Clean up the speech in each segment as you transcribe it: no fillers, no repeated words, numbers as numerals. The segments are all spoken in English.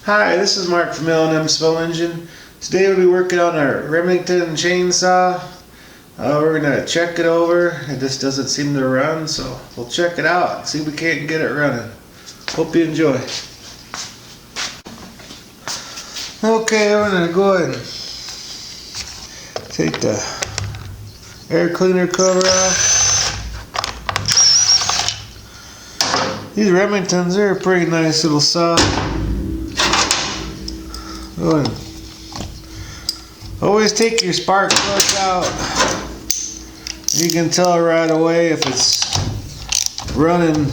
Hi, this is Mark from L&M Spell Engine. Today we'll be working on our Remington chainsaw. We're going to check it over. It just doesn't seem to run, so we'll check it out and see if we can't get it running. Hope you enjoy. Okay, we're going to go ahead and take the air cleaner cover off. These Remingtons are a pretty nice little saw. Go ahead. Always take your spark plug out. You can tell right away if it's running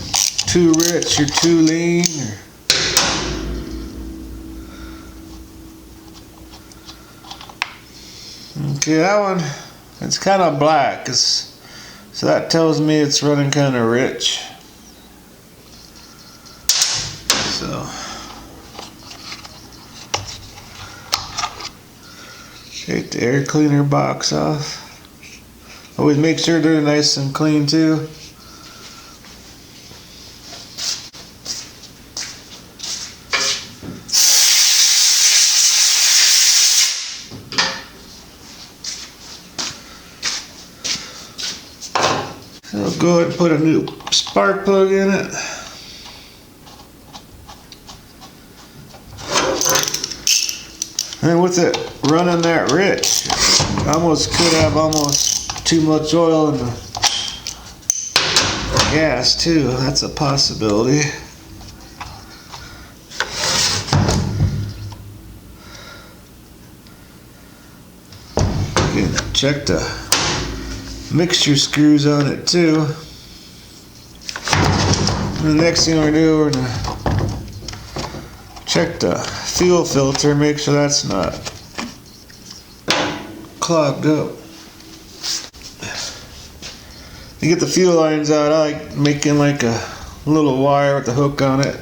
too rich or too lean. Okay, that one, it's kind of black, so that tells me it's running kind of rich. So take the air cleaner box off. Always make sure they're nice and clean too. So go ahead and put a new spark plug in it. And with it running that rich, almost could have almost too much oil in the gas too. That's a possibility. You can check the mixture screws on it too. And the next thing we're going to do, we're going to check the fuel filter, make sure that's not clogged up. To get the fuel lines out, I like making like a little wire with the hook on it.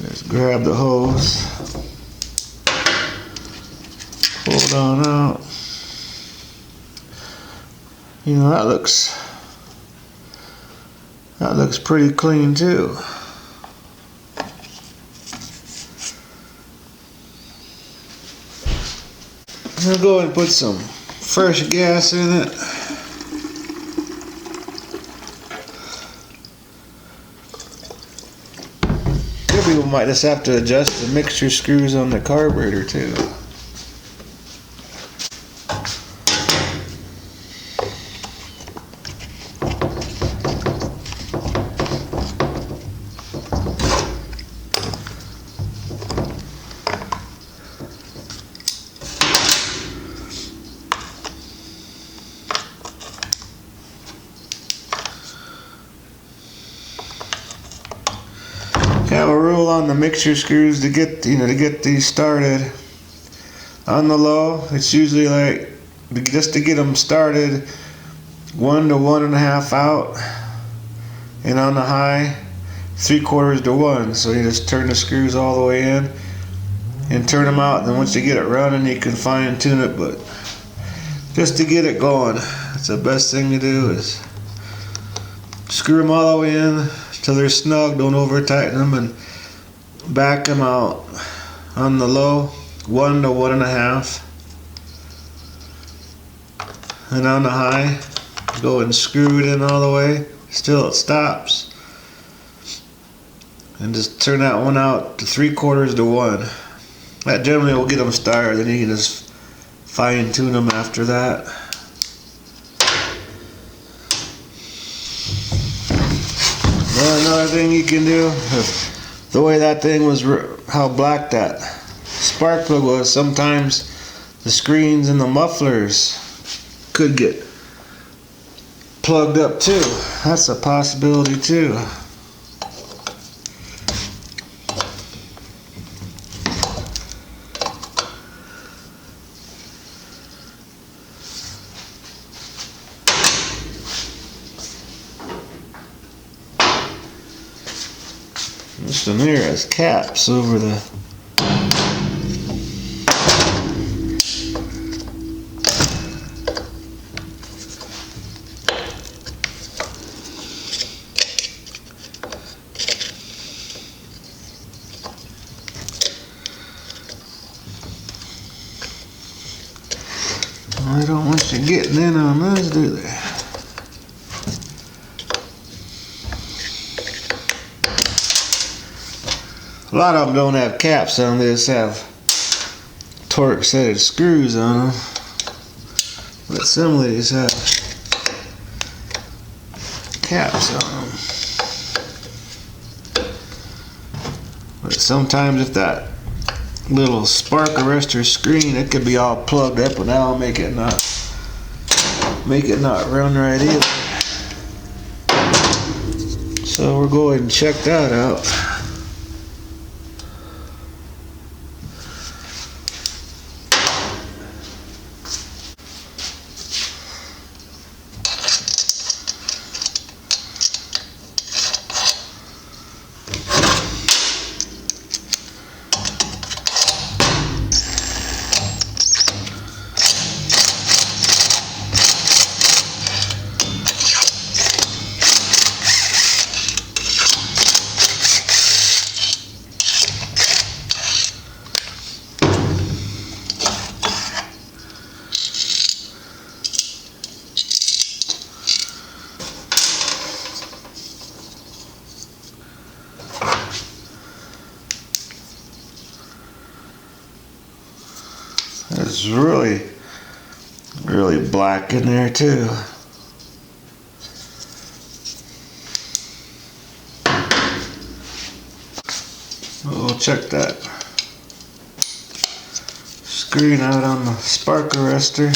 Just grab the hose, pull it on out. You know, that looks pretty clean too. I'll go and put some fresh gas in it. People might just have to adjust the mixture screws on the carburetor too. Have a rule on the mixture screws to get these started. On the low, it's usually like, just to get them started, 1 to 1.5 out, and on the high, 3/4 to 1. So you just turn the screws all the way in and turn them out. And then once you get it running, you can fine tune it. But just to get it going, that's the best thing to do, is screw them all the way in till they're snug. Don't over tighten them, and back them out on the low, 1 to 1.5, and on the high, go and screw it in all the way till it stops, and just turn that one out to 3/4 to 1. That generally will get them started. Then you can just fine tune them after that. Another thing you can do, the way that thing was, how black that spark plug was, sometimes the screens and the mufflers could get plugged up too. That's a possibility too. This one here has caps over the. I don't want you getting in on those, do they? A lot of them don't have caps on. They just have torque-setted screws on them. But some of these have caps on them. But sometimes if that little spark arrestor screen, it could be all plugged up and that'll make it not run right either. So we'll go ahead and check that out. It's really black in there too. We'll check that screen out on the spark arrestor.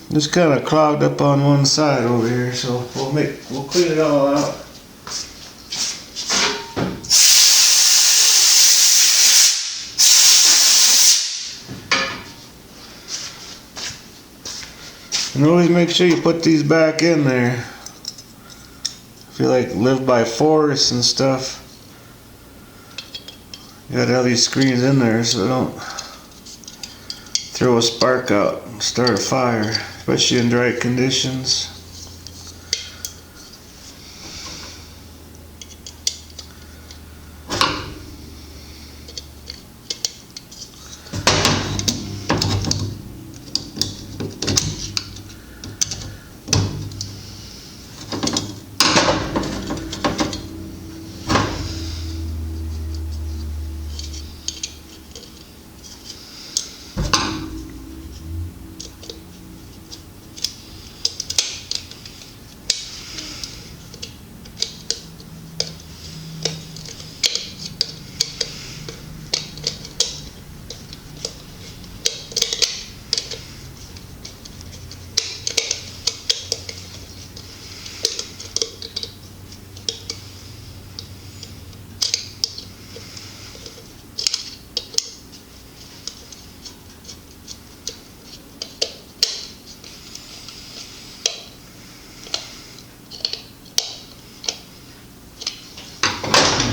It's kind of clogged up on one side over here, so we'll clean it all out. And always make sure you put these back in there. If you like live by forest and stuff, you gotta have these screens in there so they don't throw a spark out and start a fire, especially in dry conditions.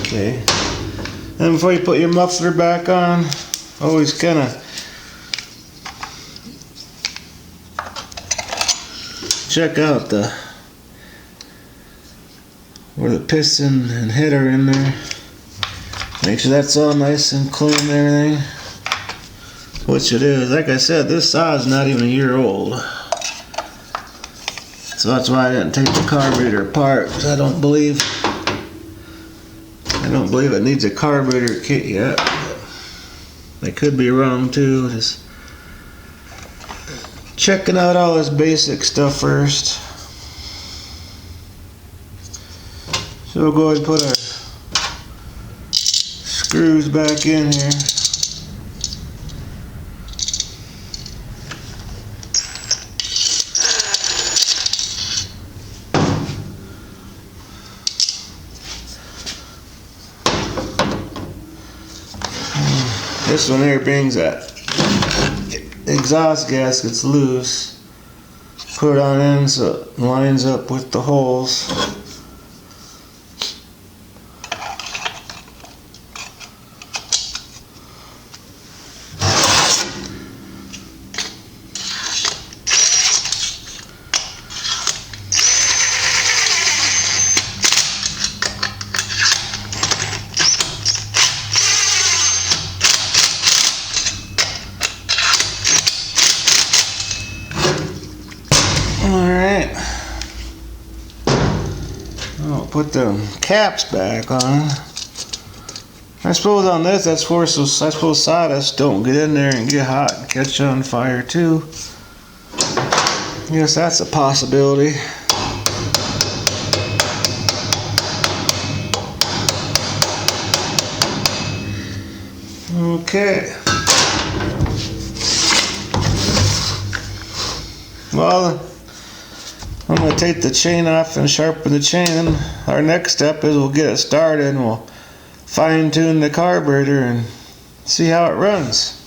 Okay, and before you put your muffler back on, always kind of check out where the piston and head are in there. Make sure that's all nice and clean and everything, which it is. Like I said, this saw is not even a year old, so that's why I didn't take the carburetor apart, because I don't believe it needs a carburetor kit yet. I could be wrong too. Just checking out all this basic stuff first. So we'll go ahead and put our screws back in here. This one here brings that exhaust gaskets loose. Put it on in so it lines up with the holes. Alright, I'll put the caps back on. I suppose on this, that's for so I suppose sawdust don't get in there and get hot and catch on fire too. Yes, that's a possibility. Okay. Well, I'm going to take the chain off and sharpen the chain. Our next step is we'll get it started and we'll fine tune the carburetor and see how it runs.